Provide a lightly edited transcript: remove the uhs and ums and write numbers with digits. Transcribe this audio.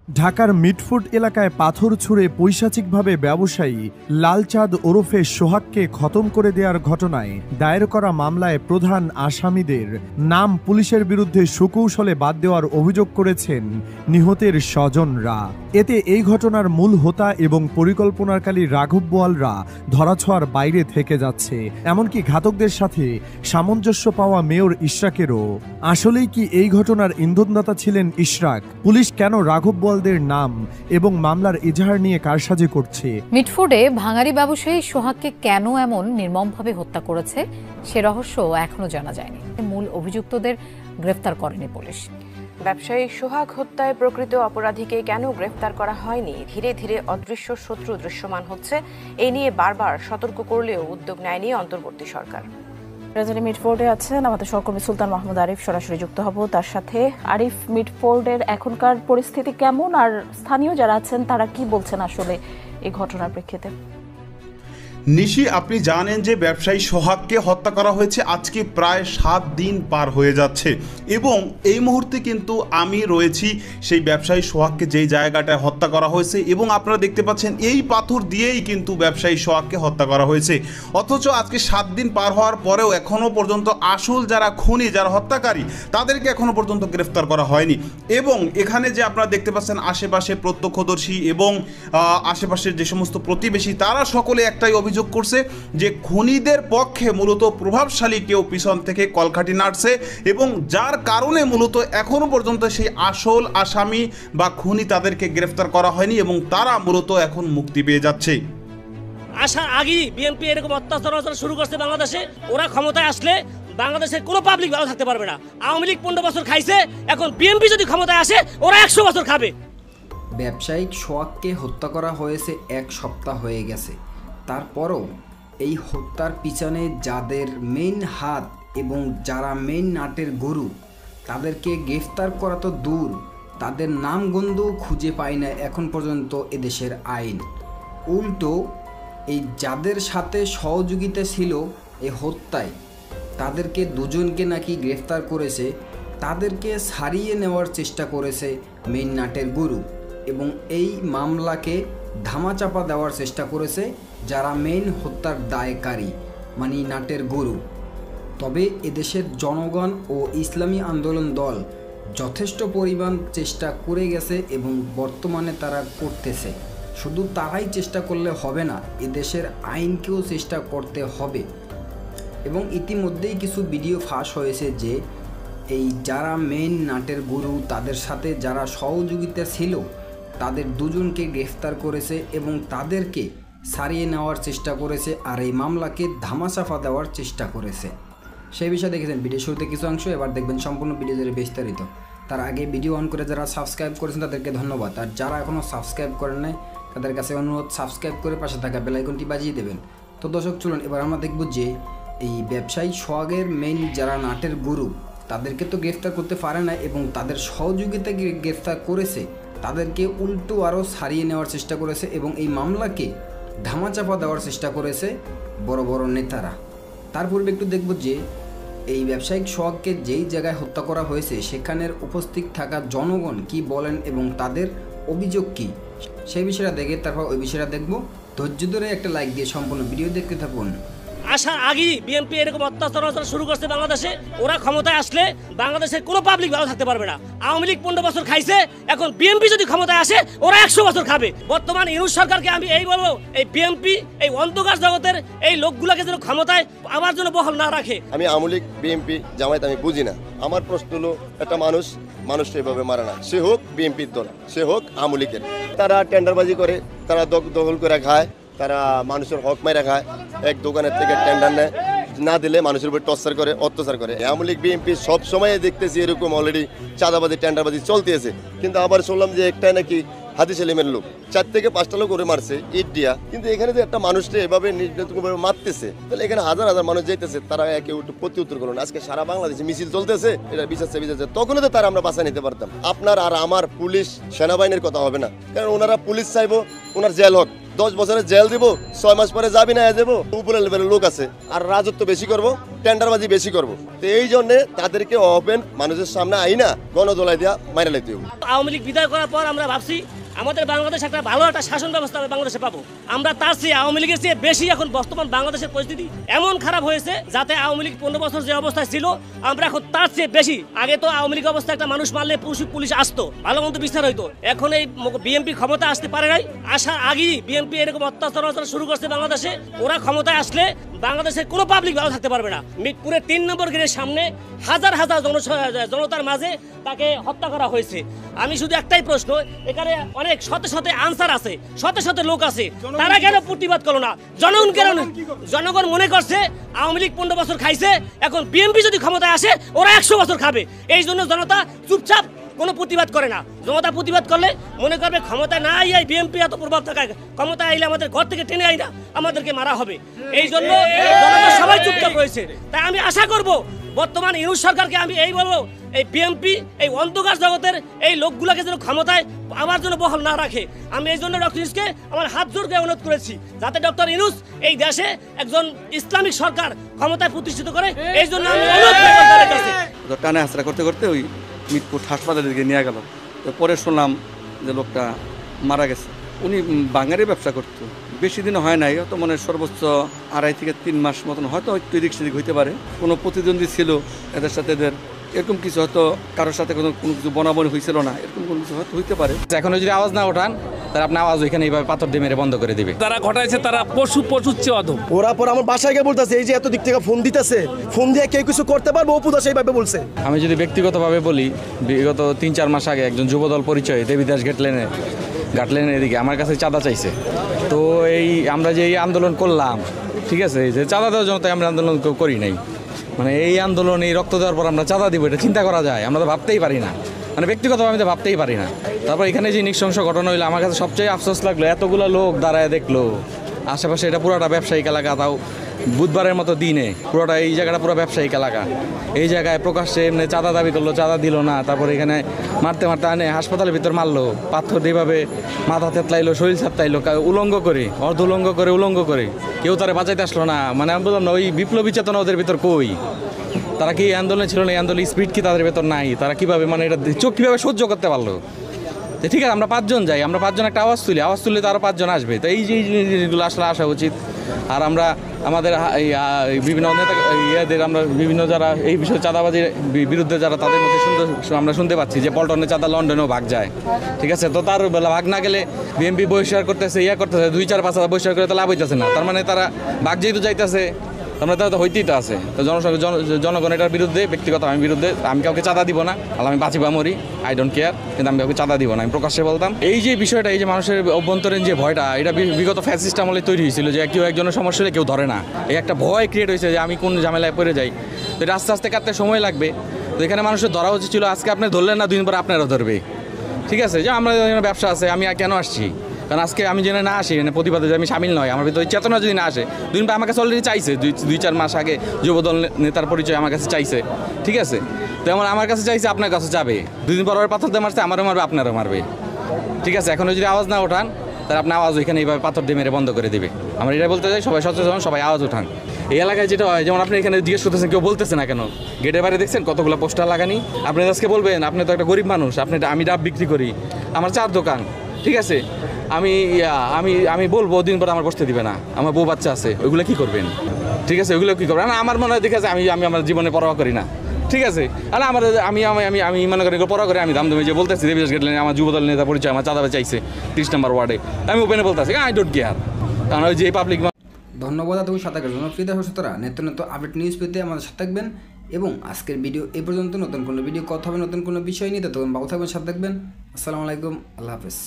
ঢাকার মিটফোর্ড এলাকায় পাথর ছুঁড়ে পৈশাচিকভাবে ব্যবসায়ী লালচাঁদ ওরফে সোহাগকে খতম করে দেওয়ার ঘটনায় দায়ের করা মামলায় প্রধান আসামিদের নাম পুলিশের বিরুদ্ধে সুকৌশলে বাদ দেওয়ার অভিযোগ করেছেন নিহতের স্বজনরা। এতে এই ঘটনার মূল হোতা এবং পরিকল্পনাকারী রাঘব বোয়ালরা ধরাছোঁয়ার বাইরে থেকে যাচ্ছে। এমনকি ঘাতকদের সাথে সামঞ্জস্য পাওয়া মেয়র ইশরাকেরও। আসলেই কি এই ঘটনার ইন্ধনদাতা ছিলেন ইশরাক? পুলিশ কেন রাঘব বোয়ালদের নাম এবং মামলার এজাহার নিয়ে কারসাজি করছে? মিটফোর্ডে ভাঙারি ব্যবসায়ী সোহাগকে কেন এমন নির্মমভাবে হত্যা করেছে সে রহস্য এখনো জানা যায়নি। মূল অভিযুক্তদের গ্রেফতার করেনি পুলিশ। ব্যবসায়ী সোহাগ হত্যায় প্রকৃত অপরাধীকে কেন গ্রেফতার করা হয়নি? ধীরে ধীরে অদৃশ্য শত্রু দৃশ্যমান হচ্ছে। এই নিয়ে বারবার সতর্ক করলেও উদ্যোগ নেয়নি অন্তর্বর্তী সরকার। রাজধানী মিটফোর্ডে আছেন আমাদের সহকর্মী সুলতান মাহমুদ আরিফ, সরাসরি যুক্ত হব তার সাথে। আরিফ, মিটফোর্ডের এখনকার পরিস্থিতি কেমন, আর স্থানীয় যারা আছেন তারা কি বলছেন আসলে এই ঘটনার প্রেক্ষিতে? নিশি, আপনি জানেন যে ব্যবসায়ী সোহাগকে হত্যা করা হয়েছে আজকে প্রায় 7 দিন পার হয়ে যাচ্ছে এবং এই মুহূর্তে কিন্তু আমি রয়েছি সেই ব্যবসায়ী সোহাগকে যেই জায়গাটায় হত্যা করা হয়েছে এবং আপনারা দেখতে পাচ্ছেন এই পাথর দিয়েই কিন্তু ব্যবসায়ী সোহাগকে হত্যা করা হয়েছে। অথচ আজকে 7 দিন পার হওয়ার পরেও এখনও পর্যন্ত আসল যারা খুনি, যারা হত্যাকারী, তাদেরকে এখনও পর্যন্ত গ্রেফতার করা হয়নি। এবং এখানে যে আপনারা দেখতে পাচ্ছেন আশেপাশে প্রত্যক্ষদর্শী এবং আশেপাশের যে সমস্ত প্রতিবেশী, তারা সকলে একটাই অভিযোগ করছে যে খুনিদের পক্ষে মূলত প্রভাবশালী কেউ পিছন থেকে কলকাঠি নাড়ছে এবং যার কারণে মূলত এখনো পর্যন্ত সেই আসল আসামি বা খুনি তাদেরকে গ্রেফতার করা হয়নি এবং তারা মূলত এখন মুক্তি পেয়ে যাচ্ছে। আসার আগেই বিএনপি এরকম অত্যাচার শুরু করছে বাংলাদেশে। ওরা ক্ষমতায় আসলে বাংলাদেশের কোনো পাবলিক ভালো থাকতে পারবে না। আওয়ামী লীগ 15 বছর খাইছে, এখন বিএনপি যদি ক্ষমতায় আসে ওরা 100 বছর খাবে। ব্যবসায়িক সোহাগকে হত্যা করা হয়েছে 1 সপ্তাহ হয়ে গেছে। তারপরও এই হত্যার পিছনে যাদের মেইন হাত এবং যারা মেইন নাটের গরু, তাদেরকে গ্রেফতার করা তো দূর, তাদের নামগন্ধও খুঁজে পায় না এখন পর্যন্ত এদেশের আইন। উল্টো এই যাদের সাথে সহযোগিতা ছিল এই হত্যায়, তাদেরকে দুজনকে নাকি গ্রেফতার করেছে, তাদেরকে ছাড়িয়ে নেওয়ার চেষ্টা করেছে মেইন নাটের গরু এবং এই মামলাকে ধামাচাপা দেওয়ার চেষ্টা করেছে যারা মেইন হত্যার দায়কারী, মানে নাটের গরু। তবে এদেশের জনগণ ও ইসলামী আন্দোলন দল যথেষ্ট পরিমাণ চেষ্টা করে গেছে এবং বর্তমানে তারা করতেছে। শুধু তারাই চেষ্টা করলে হবে না, এদেশের আইনকেও চেষ্টা করতে হবে। এবং ইতিমধ্যেই কিছু ভিডিও ফাঁস হয়েছে যে এই যারা মেইন নাটের গরু, তাদের সাথে যারা সহযোগিতা ছিল, তাদের দুজনকে গ্রেফতার করেছে এবং তাদেরকে ছাড়িয়ে নেওয়ার চেষ্টা করেছে আর এই মামলাকে ধামাচাপা দেওয়ার চেষ্টা করেছে। সেই বিষয়ে দেখেছেন ভিডিও শুরুতে কিছু অংশ, এবার দেখবেন সম্পূর্ণ ভিডিও জুড়ে বিস্তারিত। তার আগে ভিডিও অন করে যারা সাবস্ক্রাইব করেছেন তাদেরকে ধন্যবাদ, আর যারা এখনও সাবস্ক্রাইব করেন নাই তাদের কাছে অনুরোধ সাবস্ক্রাইব করে পাশে থাকা বেল আইকনটি বাজিয়ে দেবেন। তো দর্শক চলুন এবার আমরা দেখব যে এই ব্যবসায়ী সোহাগের মেইন যারা নাটের গরু, তাদেরকে তো গ্রেফতার করতে পারে না এবং তাদের সহযোগিতাকে গ্রেফতার করেছে, তাদেরকে উল্টো আরও ছাড়িয়ে নেওয়ার চেষ্টা করেছে এবং এই মামলাকে ধামাচাপা দেওয়ার চেষ্টা করেছে বড় বড় নেতারা। তার পূর্বে একটু দেখব যে এই ব্যবসায়িক সোহাগকে যেই জায়গায় হত্যা করা হয়েছে সেখানের উপস্থিত থাকা জনগণ কি বলেন এবং তাদের অভিযোগ কী, সেই বিষয়টা দেখে তারপর ওই বিষয়টা দেখব। ধৈর্য ধরে একটা লাইক দিয়ে সম্পূর্ণ ভিডিও দেখতে থাকুন। আসার আগেই বিএনপি এরকম অত্যাচার শুরু করছে বাংলাদেশে। ওরা ক্ষমতায় আসলে বাংলাদেশের কোনো পাবলিক ভালো থাকতে পারবে না। আওয়ামী লীগ 15 বছর খাইছে, এখন বিএনপি যদি ক্ষমতায় আসে ওরা 100 বছর খাবে। বর্তমান ইউনূস সরকারকে আমি এই বলবো, এই বিএনপি এই অন্ধকার জগতের এই লোকগুলোকে যেন ক্ষমতায় আমার জন্য বহাল না রাখে। আমি আওয়ামী লীগ, বিএনপি, জামায়াত আমি বুঝি না। আমার প্রশ্ন হলো, একটা মানুষ এভাবে মারে না, সে হোক বিএনপির দল, সে হোক আওয়ামী লীগের। তারা টেন্ডারবাজি করে, তারা দখল করে খায়, তারা মানুষের হক মাইরা খায়, এক দোকানের থেকে টেন্ডার নেয়, না দিলে মানুষের উপর টর্চার করে, অত্যাচার করে। আওয়ামী লীগ বিএনপি সব সময় দেখতেছি এরকম অলরেডি চাঁদাবাজি টেন্ডারবাজি চলতেছে। কিন্তু আবার শুনলাম যে একটাই নাকি হাদি সেলিমের লোক 4 থেকে 5টা লোক করে মারছে ইট দিয়া। কিন্তু এখানে যে একটা মানুষকে এভাবে নির্যাতনভাবে মারতেছে, তাহলে এখানে হাজার হাজার মানুষ যাইতেছে, তারা একে প্রতি উত্তর করলো না। আজকে সারা বাংলাদেশে মিছিল চলতেছে, এটা বিচারছে, তখনই তো তারা আমরা বাঁচা নিতে পারতাম। আপনার আর আমার পুলিশ সেনাবাহিনীর কথা হবে না, কারণ ওনারা পুলিশ চাইবো ওনার জেল হোক, 10 বছরের জেল দিব, 6 মাস পরে যাবি না যাবো, উপরে লেভেলের লোক আছে। আর রাজত্ব বেশি করবো, টেন্ডারবাজি বেশি করব। তো এই জন্যে তাদেরকে ওপেন মানুষের সামনে আইনা গণদোলাই দিয়া মাইরা লাইতে হবে। আওয়ামী লীগ বিদায় করার পর আমরা ভাবছি আমাদের বাংলাদেশ একটা ভালো একটা শাসন ব্যবস্থা বাংলাদেশে পাবো। আমরা তার চেয়ে আওয়ামী লীগের চেয়ে বেশি এখন বর্তমান বাংলাদেশের পরিস্থিতি এমন খারাপ হয়েছে যাতে আওয়ামী লীগ 15 বছর যে অবস্থায় ছিল আমরা এখন তার চেয়ে বেশি। আগে তো আওয়ামী লীগ অবস্থায় একটা মানুষ মারলে পুলিশ আসতো, ভালো মন্দ বিচার হইতো। এখন এই বিএনপি ক্ষমতা আসতে পারে নাই, আসার আগেই বিএনপি এরকম অত্যাচার শুরু করছে বাংলাদেশে। ওরা ক্ষমতায় আসলে বাংলাদেশের কোনো পাবলিক ভালো থাকতে পারবে না। মিরপুরের 3 নম্বর গেটের সামনে হাজার হাজার জনতার মাঝে তাকে হত্যা করা হয়েছে। আমি শুধু একটাই প্রশ্ন, এখানে অনেক শত আনসার আছে, শত লোক আছে, তারা কেন প্রতিবাদ করলো না? জনগণ মনে করছে আওয়ামী লীগ 15 বছর খাইছে, এখন বিএনপি যদি ক্ষমতায় আসে ওরা 100 বছর খাবে। এই জন্য জনতা চুপচাপ কোনো প্রতিবাদ করে না। জনতা প্রতিবাদ করলে মনে করবে ক্ষমতা না আইয়াই বিএনপি এত প্রভাব থাকায়, ক্ষমতা আইলে আমাদের ঘর থেকে টেনে আইনা আমাদেরকে মারা হবে। এই জন্য জনতা সবাই চুপচাপ রয়েছে। তাই আমি আশা করব বর্তমান ইউনূস সরকারকে আমি এই বলবো, এই বিএনপি এই অন্ধকার জগতের এই লোকগুলোকে যেন ক্ষমতায় আবার জন্য বহাল না রাখে। আমি এই জন্য ডক্টর ইউনূসকে আমার হাত জোর করে অনুরোধ করেছি যাতে ডক্টর ইউনূস এই দেশে একজন ইসলামিক সরকার ক্ষমতায় প্রতিষ্ঠিত করে। এই জন্য আমি অনুরোধ করি। টানে হাসরা করতে করতে ওই মিরপুর হাসপাতালের দিকে নিয়ে গেল। তো পরে শুনলাম যে লোকটা মারা গেছে। উনি বাঙালি ব্যবসা করতো, বেশি দিন হয় নাই, হয়তো মনে সর্বোচ্চ 2.5 থেকে 3 মাস মতন, হয়তো একটু এদিক সেদিক হইতে পারে। কোনো প্রতিদ্বন্দ্বী ছিল এদের সাথে, এদের এরকম কিছু হয়তো কারোর সাথে কোনো কিছু বনাবনি হয়েছিল না, এরকম কোনো কিছু হয়তো হইতে পারে। এখনো যদি আওয়াজ না ওঠান তাহলে আপনি আওয়াজ ওইখানে এইভাবে পাথর দিয়ে মেরে বন্ধ করে দিবে। তারা ঘটাইছে তারা পশুর চেয়ে অধম। ওরা পর আমার বাসায় গিয়ে বলতেছে এই যে এত দিক থেকে ফোন দিতেছে, ফোন দিয়ে কেউ কিছু করতে পারবে, অপু দাস এইভাবে বলছে। আমি যদি ব্যক্তিগতভাবে বলি, বিগত 3-4 মাস আগে একজন যুবদল পরিচয় দেবীদাস ঘাটলেনের এদিকে আমার কাছে চাঁদা চাইছে। তো আমরা যে এই আন্দোলন করলাম, ঠিক আছে, যে চাঁদা দেওয়ার জন্য আমরা আন্দোলন করি নাই, মানে এই আন্দোলন এই রক্ত দেওয়ার পর আমরা চাঁদা দিব, এটা চিন্তা করা যায়? আমরা তো ভাবতেই পারি না, মানে ব্যক্তিগতভাবে আমি তো ভাবতেই পারি না। তারপর এখানে যে নৃশংস ঘটনা হইলো, আমার কাছে সবচেয়ে আফসোস লাগলো, এতগুলো লোক দাঁড়ায় দেখলো আশেপাশে, এটা পুরোটা ব্যবসায়িক এলাকা, তাও বুধবারের মতো দিনে পুরোটা এই জায়গাটা পুরো ব্যবসায়িক এলাকা। এই জায়গায় প্রকাশ্যে এমনি চাঁদা দাবি করলো, চাঁদা দিল না। তারপর এখানে মারতে আনে হাসপাতালের ভিতর মারলো, পাথর এইভাবে মাথা থেতলাইলো, শরীর ছাপতাইলো, উলঙ্গ করে, অর্ধ উলঙ্গ করে, কেউ তারা বাঁচাইতে আসলো না। মানে আমি বললাম না, ওই বিপ্লবী চেতনা ওদের ভিতর কই? তারা কি আন্দোলনে ছিল না? এই আন্দোলনের স্পিড কি তাদের ভেতর নাই? তারা কিভাবে, মানে এটা চোখ কীভাবে সহ্য করতে পারলো? ঠিক আছে, আমরা 5 জন যাই, আমরা 5 জন একটা আওয়াজ তুললে তো আরও 5 জন আসবে। তো এই যে জিনিসগুলো আসলে আসা উচিত। আর আমরা আমাদের বিভিন্ন নেতা ইয়েদের, আমরা বিভিন্ন যারা এই বিষয়ে চাঁদাবাজির বিরুদ্ধে যারা, তাদের মধ্যে আমরা শুনতে পাচ্ছি যে পল্টনের চাঁদা লন্ডনেও ভাগ যায়, ঠিক আছে। তো তার বেলা ভাগ না গেলে বিএনপি বহিষ্কার করতেছে, করতেছে 2-4-5 হাজার বহিষ্কার করে তো লাভ হইতেছে না। তার মানে তারা ভাগ যেহেতু যাইতেছে, আমরা তারা তো হইতেই তো আছে। তো জনগণ এটার বিরুদ্ধে, ব্যক্তিগত আমি বিরুদ্ধে। আমি কাউকে চাঁদা দিব না, আমি বাঁচি বা মরি, আই ডোন্ট কেয়ার, কিন্তু আমি কাউকে চাঁদা দিব না, আমি প্রকাশ্যে বলতাম। এই যে বিষয়টা, এই যে মানুষের অভ্যন্তরীণ যে ভয়টা, এটা বিগত ফ্যাসিস্ট আমলে তৈরি হয়েছিল, যে কেউ একজনের সমস্যা হলে কেউ ধরে না, এই একটা ভয় ক্রিয়েট হয়েছে যে আমি কোন ঝামেলায় পড়ে যাই। তো এটা আস্তে আস্তে কাটতে সময় লাগবে। তো এখানে মানুষের ধরা উচিত ছিল, আজকে আপনি ধরলেন না, 2 দিন পর আপনারা ধরবে, ঠিক আছে। যে আমরা ব্যবসা আছে, আমি কেন আসছি? কারণ আজকে আমি যেন না আসি, মানে প্রতিবাদে যে আমি সামিল নয়, আমার ভিতরে চেতনা যদি না আসে। 2 দিন পর আমার কাছে অলরেডি চাইছে, 2-4 মাস আগে যুবদল নেতার পরিচয় আমার কাছে চাইছে, ঠিক আছে। তেমন আমার কাছে চাইছে, আপনার কাছে যাবে। 2 দিন পর পাথর দিয়ে মারছে, আমারও মারবে, আপনারও মারবে, ঠিক আছে। এখনও যদি আওয়াজ না ওঠান তাহলে আপনার আওয়াজ ওইখানে এইভাবে পাথর দিয়ে মেরে বন্ধ করে দেবে। আমরা এটা বলতে চাই, সবাই সচেতন, সবাই আওয়াজ ওঠান। এই এলাকায় যেটা হয়, যেমন আপনি এখানে জিজ্ঞেস করতেছেন কেউ বলতেছে না কেন, গেটের বাইরে দেখছেন কতগুলো পোস্টার লাগানি। আপনি আজকে বলবেন আপনি তো একটা গরিব মানুষ, আমি ডাব বিক্রি করি, আমার 4 দোকান, ঠিক আছে। আমি বলবো, দিন পর আমার বসতে দিবে না, আমার বউ বাচ্চা আছে, ওইগুলো কি করবেন? ঠিক আছে, ওইগুলো কি করবেন? আমার মনে হয়, ঠিক আছে, আমি আমার জীবনে পরোয়া করি না, ঠিক আছে। আর আমি মনে করি পরোয়া করে, আমি দামদমে যে বলতেছি দেবীদাস ঘাটলেন আমার যুবদল নেতা পরিচয়, আমার চাঁদা চাইছে 30 নম্বর ওয়ার্ডে, আমি ওপেনে বলতেছি আই ডোন্ট কেয়ার, কারণ ওই যে পাবলিক। ধন্যবাদ তুমি সাথে জন্য প্রিয় দর্শক শ্রোতারা, নিত্য আপডেট নিউজ পেতে আমাদের সাথে থাকবেন। এবং আজকের ভিডিও এই পর্যন্ত। নতুন কোনো ভিডিও কথা হবে নতুন কোনো বিষয় নিয়ে, তখন ভালো থাকবেন, সাথে থাকবেন। আসসালামু আলাইকুম, আল্লাহ হাফেজ।